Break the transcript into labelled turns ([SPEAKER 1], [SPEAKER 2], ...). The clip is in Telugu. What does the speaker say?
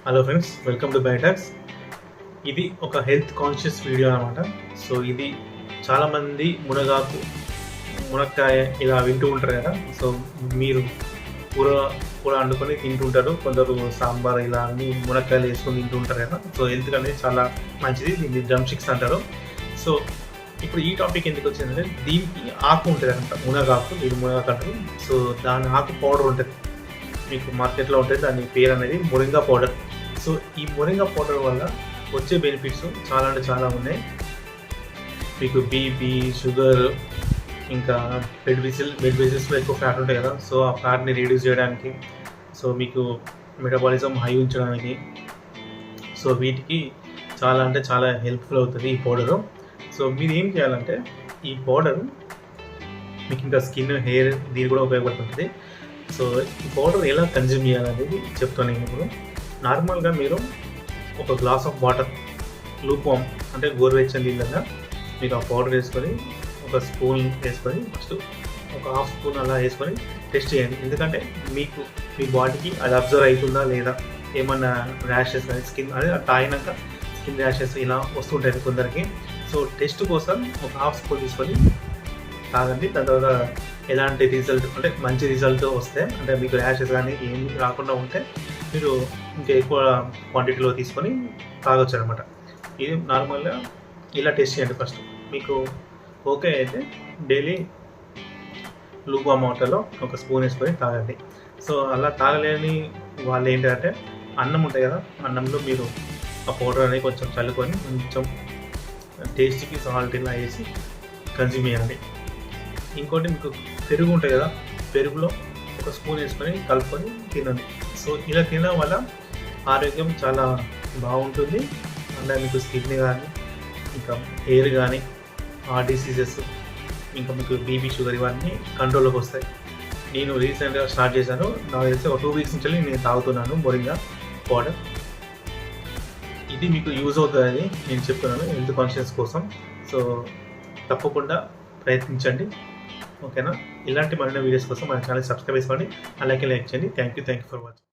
[SPEAKER 1] Hello friends, welcome to Biotalks. ఇది ఒక హెల్త్ కాన్షియస్ వీడియో అనమాట. సో ఇది చాలామంది మునక్కాయ ఇలా వింటూ ఉంటారు కదా. సో మీరు కూర కూర వండుకొని తింటుంటారు, కొందరు సాంబార్ ఇలా అన్ని మునక్కాయలు వేసుకొని తింటూ ఉంటారు కదా. సో హెల్త్ అనేది చాలా మంచిది, దీన్ని డ్రమ్ స్టిక్స్ అంటారు. సో ఇప్పుడు ఈ టాపిక్ ఎందుకు వచ్చిందంటే, దీనికి ఆకు ఉంటుంది అనమాట, మునగాకు. ఇది మునగాకు అంటారు. సో దాని ఆకు పౌడర్ ఉంటుంది, మీకు మార్కెట్లో ఉంటుంది. దాని పేరు అనేది మొరింగా పౌడర్. సో ఈ మొరింగా పౌడర్ వల్ల వచ్చే బెనిఫిట్స్ చాలా అంటే చాలా ఉన్నాయి. మీకు బీపీ, షుగర్, ఇంకా బెడ్ వెజిల్స్లో ఎక్కువ ఫ్యాట్ ఉంటాయి కదా. సో ఆ ఫ్యాట్ని రిడ్యూస్ చేయడానికి, సో మీకు మెటబాలిజం హై ఉంచడానికి, సో వీటికి చాలా అంటే చాలా హెల్ప్ఫుల్ అవుతుంది ఈ పౌడరు. సో మీరు ఏం చేయాలంటే, ఈ పౌడర్ మీకు ఇంకా స్కిన్, హెయిర్ దీని కూడా ఉపయోగపడుతుంది. సో ఈ పౌడర్ ఎలా కన్జ్యూమ్ చేయాలనేది చెప్తాను నేను ఇప్పుడు. నార్మల్గా మీరు ఒక గ్లాస్ ఆఫ్ వాటర్, లూప్వామ్ అంటే గోరువెచ్చని నీళ్ళగా మీకు ఆ పౌడర్ వేసుకొని, ఒక స్పూన్ వేసుకొని, ఫస్ట్ ఒక హాఫ్ స్పూన్ అలా వేసుకొని టెస్ట్ చేయండి. ఎందుకంటే మీకు మీ బాడీకి అది అబ్జర్వ్ అవుతుందా లేదా, ఏమన్నా ర్యాషెస్ కానీ స్కిన్ అదే తాగినాక స్కిన్ ర్యాషెస్ ఇలా వస్తుంటాయి కొందరికి. సో టెస్ట్ కోసం ఒక హాఫ్ స్పూన్ తీసుకొని తాగండి. దాని తర్వాత ఎలాంటి రిజల్ట్ అంటే మంచి రిజల్ట్ వస్తే, అంటే మీకు ర్యాషెస్ కానీ ఏమి రాకుండా ఉంటే మీరు ఇంకా ఎక్కువ క్వాంటిటీలో తీసుకొని తాగొచ్చు అనమాట. ఇది నార్మల్గా ఇలా టెస్ట్ చేయండి. ఫస్ట్ మీకు ఓకే అయితే డైలీ లూప్వామ్ వాటర్లో ఒక స్పూన్ వేసుకొని తాగండి. సో అలా తాగలేని వాళ్ళు ఏంటంటే, అన్నం ఉంటాయి కదా, అన్నంలో మీరు ఆ పౌడర్ అనేది కొంచెం చల్లుకొని కొంచెం టేస్ట్కి సాల్ట్ ఇలా వేసి కన్జ్యూమ్ చేయండి. ఇంకోటి మీకు పెరుగు ఉంటుంది కదా, పెరుగులో ఒక స్పూన్ వేసుకొని కలుపుకొని తినండి. సో ఇలా తినడం వల్ల ఆరోగ్యం చాలా బాగుంటుంది. అంటే మీకు స్కిన్ కానీ, ఇంకా హెయిర్ కానీ, హార్ట్ డిసీజెస్, ఇంకా మీకు బీపీ, షుగర్ ఇవన్నీ కంట్రోల్లోకి వస్తాయి. నేను రీసెంట్గా స్టార్ట్ చేశాను, నాకు తెలిసి ఒక 2 వీక్స్ నుంచి నేను తాగుతున్నాను మొరింగా పౌడర్. ఇది మీకు యూజ్ అవుతుందని నేను చెప్తున్నాను హెల్త్ కాన్షియస్ కోసం. సో తప్పకుండా ప్రయత్నించండి, ఓకేనా? ఇలాంటి మరిన్ని వీడియోస్ కోసం మన ఛానల్ సబ్స్క్రైబ్ చేసుకోండి, అలాగే లైక్ చేయండి. Thank you for watching.